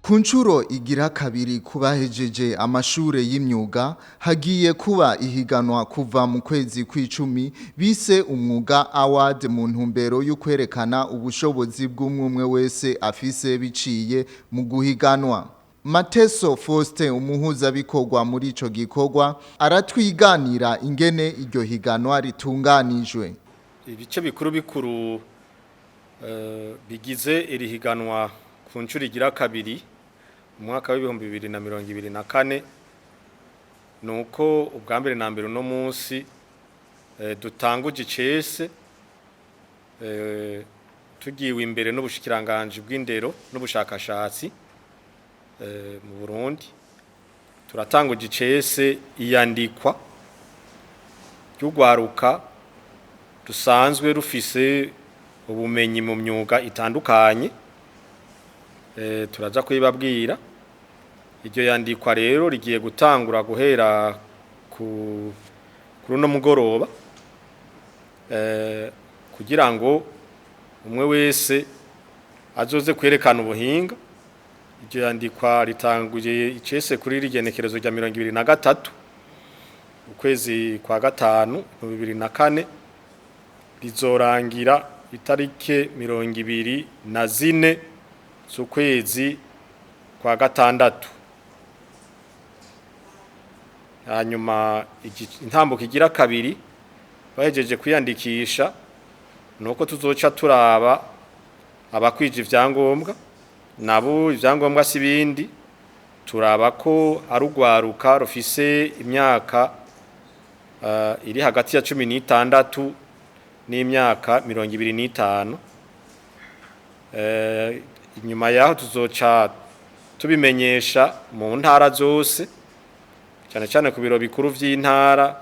ku nshuro igira kabiri kubahejeje amashure y'imyuga hagiye kuba ihiganwa kuva mu kwezi kw'icumi bise umwuga award mu ntumbero yo kwerekana ubushobozi bw'umwe wese afise biciye mu guhiganwa. Mateso Faustin umuhuzabikorwa muri ico gikorwa aratwiganira ingene iryo higanwa ritunganijwe. Ibice bikuru bigize iri higanwa ku nshuro igira kabiri mu mwaka w'ibihumbi 2024 nuko ubwa mbere na mbere no munsi dutanguje icese tugiwe imbere n'ubushikiranganje bw'indero n'ubushakashatsi mu Burundi turatanguje icese iyandikwa ry'ugwaruka dusanzwe rufise ubumenyi mu myuga itandukanye turaza kwibabwira iryo yandikwa rero rigiye gutangura guhera kuri no mugoroba kugira ngo umwe wese azoze kwerekana ubuhinga. Iryo yandikwa ritanguye icese kuri rigenekerezo rya 2023 ukwezi kwa gatanu 2024 rizorangira itarike 24 z'ukwezi kwa gatandatu. Hanyuma intambuko igira kabiri bahejeje kwiyandikisha nuko tuzoca turaba abakwije ivyangombwa nabo ivyangombwa sibindi turaba ko arugwaruka rufise imyaka iri hagati ya 16 n'imyaka 25. Inyuma yaho tuzoca tubimenyesha mu ntara zose cyane cyane ku biro bikuru vy'intara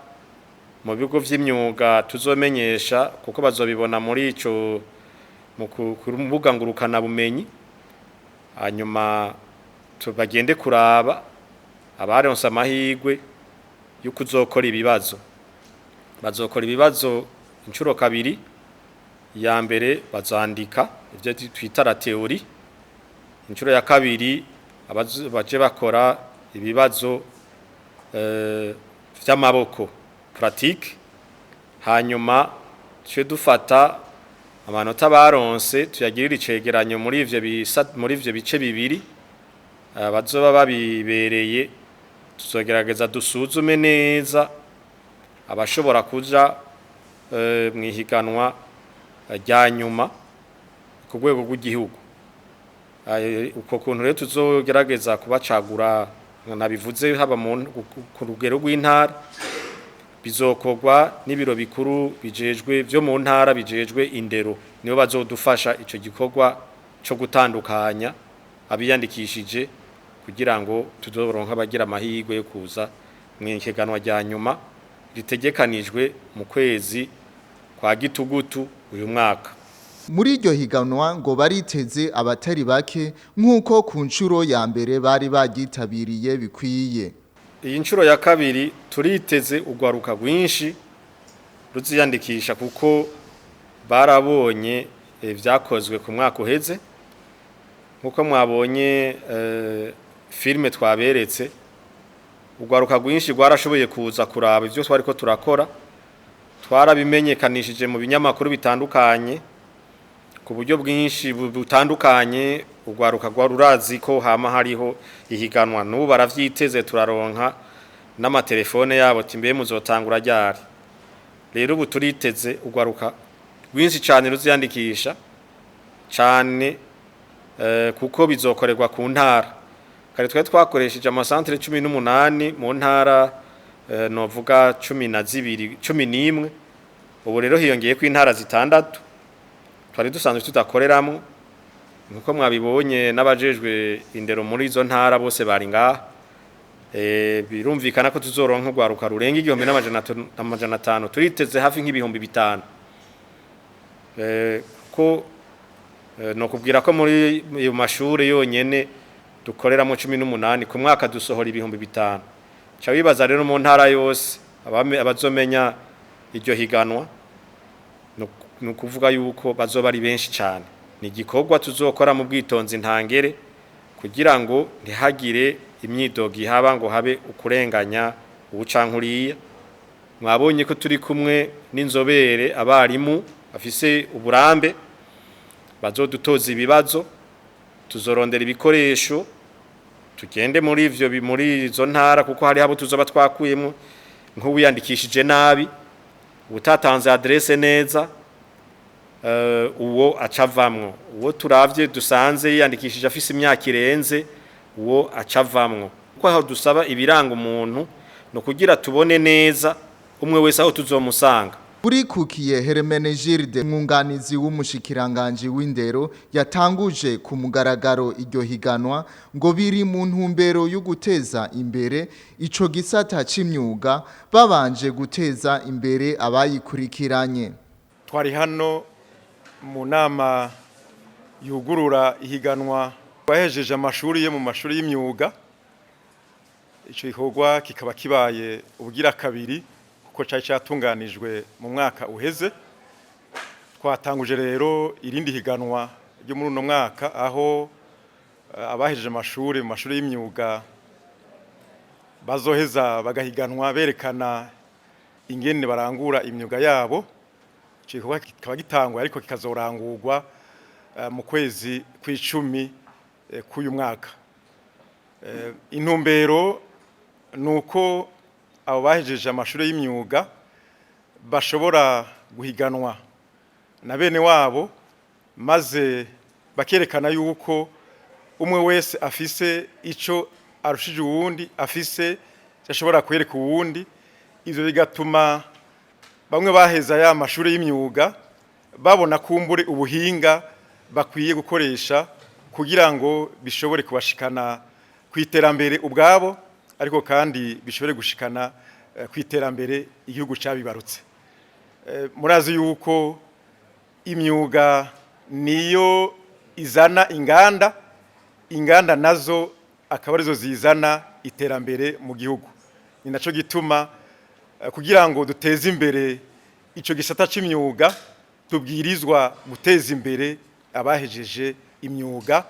mu bigo vy'imyuga tuzomenyesha kuko bazobibona muri ico mu kurubuga ngurukana bumenyi. Hanyuma tubagende kuraba abaronse amahigwe yo kuzokora ibibazo bazokora ibibazo inshuro kabiri. Ya mbere bazandika ivyo twita la theorie, inshuro ya kabiri baje bakora ibibazo vy'amaboko pratique. Hanyuma twe dufata amanota baronse tuyagirira icegeranyo muri ivyo bice bibiri bazoba babibereye. Tuzogerageza dusuzume neza abashobora kuja mwihiganwa rya nyuma ku rwego rw'igihugu. Uko kuntu rero tuzogerageza kubacagura nabivuze haba ku rugero rw'intara bizokorwa n'ibiro bikuru bijejwe byo mu ntara bijejwe indero nibo bazodufasha ico gikorwa cyo gutandukanya abiyandikishije kugira ngo tuzoronka abagira amahirwe yo kuza mwihiganwa rya nyuma ritegekanijwe mu kwezi kwa gitugutu uyu mwaka. Muri iryo higanwa ngo bariteze abatari bake nk'uko ku nshuro ya mbere bari bagitabiriye bikwiye. Iyi nshuro ya kabiri turiteze ugwaruka rwinshi ruziyandikisha kuko barabonye vyakozwe ku mwaka uheze. Nkuko mwabonye filme twaberetse ugwaruka rwinshi rwarashoboye kuza kuraba ivyo twariko turakora. Twarabimenyekanishije mu binyamakuru bitandukanye ku buryo bwinshi butandukanye. Ugwaruka rurazi ko hama hariho ihiganwa n'ubu baravyiteze turaronka n'amatelefone yabo timbe muzotangura ryari. Rero ubu turiteze ugwaruka rwinshi cyane ruziyandikisha cyane kuko bizokorerwa ku ntara. Kare twakoresheje amasantere 18 mu ntara novuga 11. Ubu rero hiyongeye ku intara zitandatu twari dusanzwe tutakoreramo. Nkuko mwabibonye n'abajejwe indero muri izo ntara bose bari ngaha. Birumvikana ko tuzoronka ugwaruka rurenga 1500 turiteze hafi nk'ibihumbi 5. Ko no kubwira ko muri iyo mashure yonyene dukoreramo 18 ku mwaka dusohora ibihumbi 5. Cha wibaza rero mu ntara yose abazomenya iryo higanwa no kuvuga yuko bazoba ari benshi cyane. Ni igikorwa tuzokora mu bwitonzi ntangere kugira ngo ntihagire imyidogo ihaba ngo habe ukurenganya ubucankuriya. Mwabonye ko turi kumwe n'inzobere abarimu bafise uburambe bazodutoza ibibazo, tuzorondera ibikoresho tugende muri izo ntara kuko hari abo tuzoba twakuyemo nk'uwiyandikishije nabi, utatanze adresse neza, uwo acavamwo. Uwo turavye dusanze yiyandikishije afise imyaka irenze, uwo acavamwo. Kuko aho dusaba ibiranga umuntu no kugira tubone neza umwe wese aho tuzomusanga. Burikukiye Hermenegilde, umwunganizi w'umushikiranganje w'indero, yatanguje ku mugaragaro iryo higanwa ngo biri mu ntumbero yo guteza imbere ico gisata c'imyuga, babanje guteza imbere abayikurikiranye. Twari hano mu nama yugurura ihiganwa bahejeje amashuri yo mu mashuri y'imyuga. Ico gikorwa kikaba kibaye ubugira kabiri kuko cyari cyatunganijwe mu mwaka uheze. Twatanguje rero irindi higanwa ryo muri uno mwaka aho abahejeje amashuri mu mashuri y'imyuga bazoheza bagahiganwa berekana ingene barangura imyuga yabo. Ico gikorwa kikaba gitangwa ariko kikazorangurwa mu kwezi kw'icumi k'uyu mwaka. Intumbero nuko abo bahejeje amashuri y'imyuga bashobora guhiganwa na bene wabo, maze bakerekana yuko umwe wese afise ico arushije uwundi, afise ashobora kwereka uwundi. Ivyo bigatuma bamwe baheza ya mashuri y'imyuga babona kumbure ubuhinga bakwiye gukoresha kugira ngo bishobore kubashikana kwiterambere ubwabo, ariko kandi bishobore gushikana kwiterambere igihugu cabibarutse. Murazi yuko imyuga niyo izana inganda nazo akaba arizo zizana iterambere mu gihugu. Ni naco gituma kugira ngo duteze imbere ico gisata c'imyuga tubwirizwa guteza imbere abahejeje imyuga,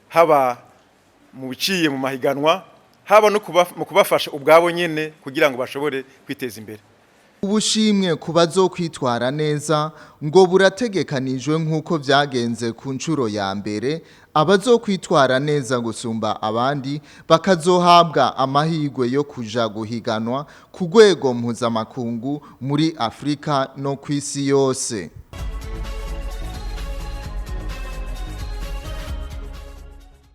haba mu biciye mu mahiganwa, haba no mu kubafasha ubwabo nyene kugira ngo bashobore kwiteza imbere. Ubushimwe kubazokwitwara neza ngo burategekanijwe nk'uko vyagenze ku ncuro ya mbere. Abazokwitwara neza gusumba abandi bakazohabwa amahirwe yo kuja guhiganwa ku rwego mpuzamakungu muri Afrika no kw'isi yose.